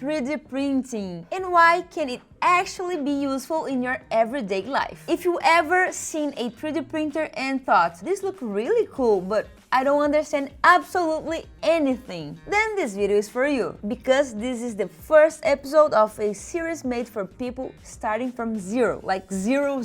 3D printing and why can it actually be useful in your everyday life? If you ever seen a 3D printer and thought, this looks really cool, but I don't understand absolutely anything, then this video is for you, because this is the first episode of a series made for people starting from zero, like zero.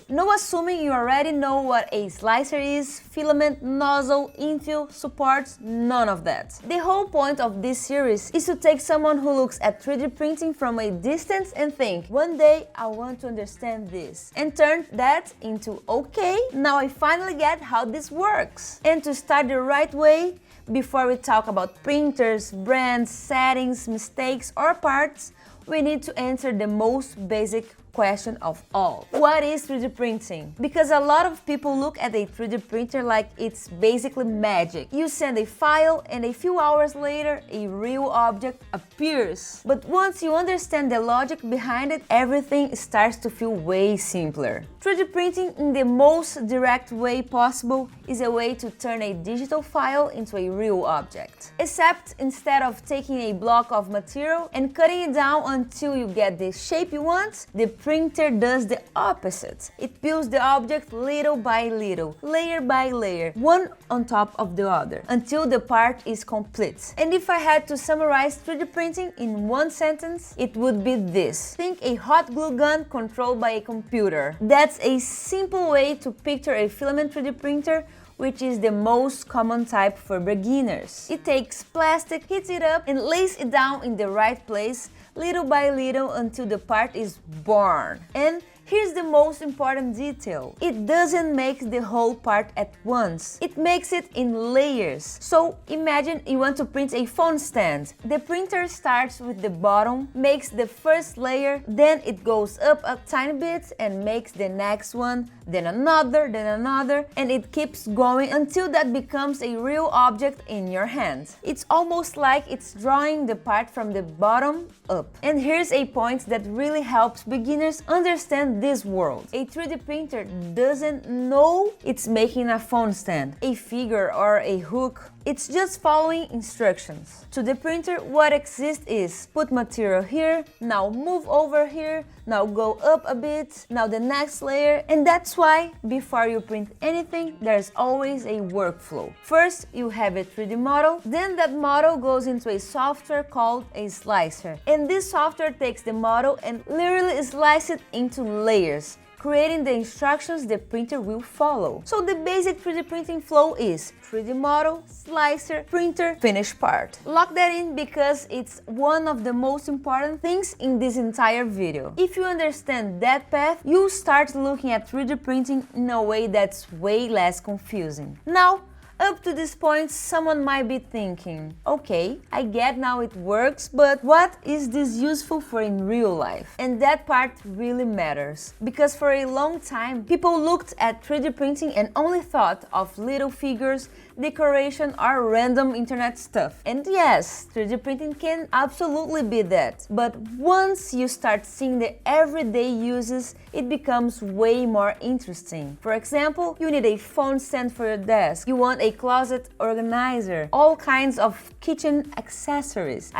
No assuming you already know what a slicer is, filament, nozzle, infill, supports, none of that. The whole point of this series is to take someone who looks at 3D printing from a distance and think, one day I want to understand this, and turn that into, okay, now I finally get how this works. And to start the right way, before we talk about printers, brands, settings, mistakes, or parts, we need to answer the most basic question of all. What is 3D printing? Because a lot of people look at a 3D printer like it's basically magic. You send a file and a few hours later, a real object appears. But once you understand the logic behind it, everything starts to feel way simpler. 3D printing in the most direct way possible is a way to turn a digital file into a real object. Except instead of taking a block of material and cutting it down until you get the shape you want, the printer does the opposite. It builds the object little by little, layer by layer, one on top of the other, until the part is complete. And if I had to summarize 3D printing in one sentence, it would be this. Think a hot glue gun controlled by a computer. That's a simple way to picture a filament 3D printer, which is the most common type for beginners. It takes plastic, heats it up, and lays it down in the right place, little by little, until the part is born. And here's the most important detail. It doesn't make the whole part at once. It makes it in layers. So imagine you want to print a phone stand. The printer starts with the bottom, makes the first layer, then it goes up a tiny bit and makes the next one, then another, and it keeps going until that becomes a real object in your hand. It's almost like it's drawing the part from the bottom up. And here's a point that really helps beginners understand this world. A 3D printer doesn't know it's making a phone stand, a figure, or a hook. It's just following instructions. To the printer, what exists is put material here, now move over here, now go up a bit, now the next layer. And that's why before you print anything, there's always a workflow. First, you have a 3D model, then that model goes into a software called a slicer. And this software takes the model and literally slices it into layers, creating the instructions the printer will follow. So the basic 3D printing flow is 3D model, slicer, printer, finished part. Lock that in because it's one of the most important things in this entire video. If you understand that path, you'll start looking at 3D printing in a way that's way less confusing. Now, up to this point, someone might be thinking, okay, I get now it works, but what is this useful for in real life? And that part really matters, because for a long time, people looked at 3D printing and only thought of little figures, decoration, or random internet stuff. And yes, 3D printing can absolutely be that, but once you start seeing the everyday uses, it becomes way more interesting. For example, you need a phone stand for your desk, you want a closet organizer, all kinds of kitchen accessories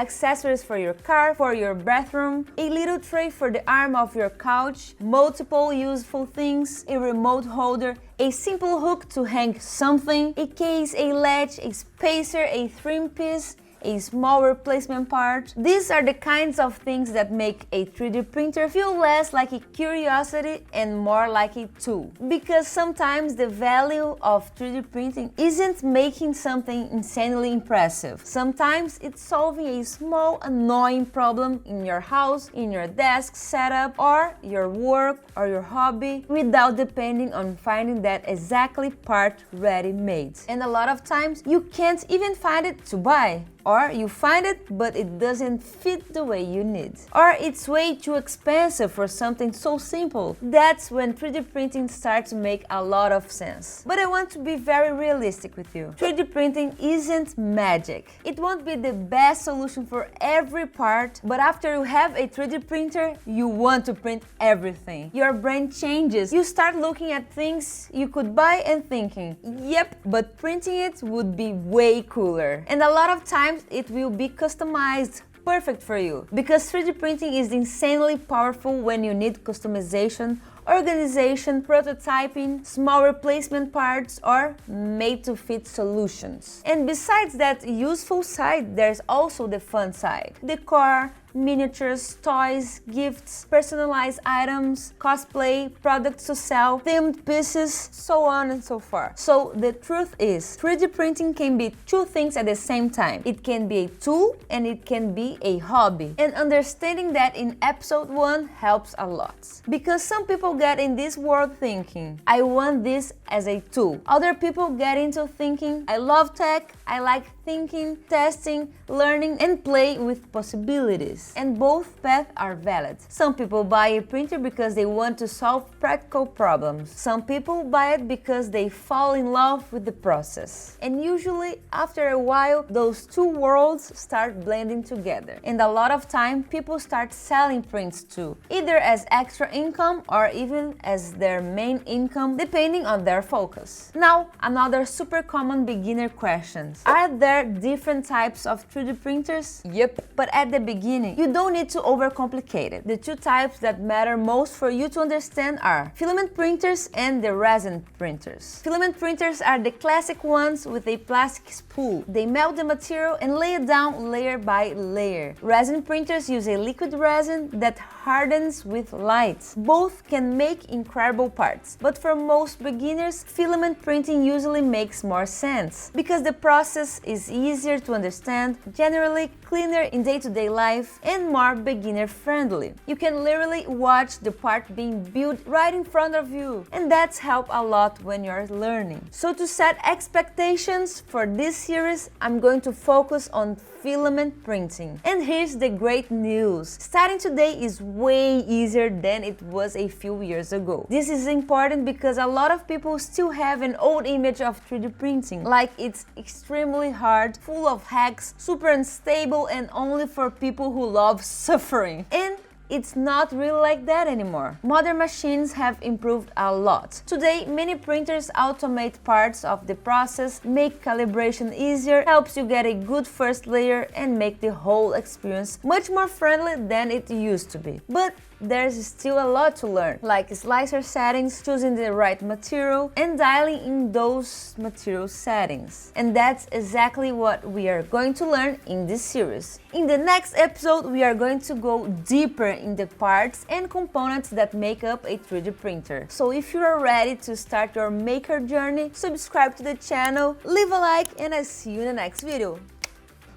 for your car, for your bathroom, a little tray for the arm of your couch, multiple useful things, a remote holder, a simple hook to hang something, a case, a latch, a spacer, a trim piece, a small replacement part. These are the kinds of things that make a 3D printer feel less like a curiosity and more like a tool. Because sometimes the value of 3D printing isn't making something insanely impressive. Sometimes it's solving a small annoying problem in your house, in your desk setup, or your work or your hobby, without depending on finding that exactly part ready-made. And a lot of times you can't even find it to buy. Or you find it, but it doesn't fit the way you need. Or it's way too expensive for something so simple. That's when 3D printing starts to make a lot of sense. But I want to be very realistic with you. 3D printing isn't magic. It won't be the best solution for every part, but after you have a 3D printer, you want to print everything. Your brain changes. You start looking at things you could buy and thinking, yep, but printing it would be way cooler. And a lot of times it will be customized, perfect for you, because 3D printing is insanely powerful when you need customization, organization, prototyping, small replacement parts, or made-to-fit solutions. And besides that useful side, there's also the fun side. Decor, miniatures, toys, gifts, personalized items, cosplay, products to sell, themed pieces, so on and so forth. So the truth is, 3D printing can be two things at the same time. It can be a tool and it can be a hobby. And understanding that in episode 1 helps a lot. Because some people get in this world thinking, I want this as a tool. Other people get into thinking, I love tech, I like thinking, testing, learning, and play with possibilities. And both paths are valid. Some people buy a printer because they want to solve practical problems. Some people buy it because they fall in love with the process. And usually, after a while, those two worlds start blending together. And a lot of time, people start selling prints too, either as extra income or even as their main income, depending on their focus. Now, another super common beginner question. Are there different types of 3D printers? Yep. But at the beginning, you don't need to overcomplicate it. The two types that matter most for you to understand are filament printers and the resin printers. Filament printers are the classic ones with a plastic spool. They melt the material and lay it down layer by layer. Resin printers use a liquid resin that hardens with light. Both can make incredible parts, but for most beginners, filament printing usually makes more sense because the process is easier to understand, generally cleaner in day-to-day life, and more beginner-friendly. You can literally watch the part being built right in front of you, and that's helped a lot when you're learning. So to set expectations for this series, I'm going to focus on filament printing. And here's the great news. Starting today is way easier than it was a few years ago. This is important because a lot of people still have an old image of 3D printing, like it's extremely hard, full of hacks, super unstable, and only for people who love suffering. And it's not really like that anymore. Modern machines have improved a lot. Today, many printers automate parts of the process, make calibration easier, helps you get a good first layer, and make the whole experience much more friendly than it used to be. But there's still a lot to learn, like slicer settings, choosing the right material, and dialing in those material settings. And that's exactly what we are going to learn in this series. In the next episode, we are going to go deeper in the parts and components that make up a 3D printer. So if you are ready to start your maker journey, subscribe to the channel, leave a like, and I'll see you in the next video.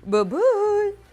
Bye bye!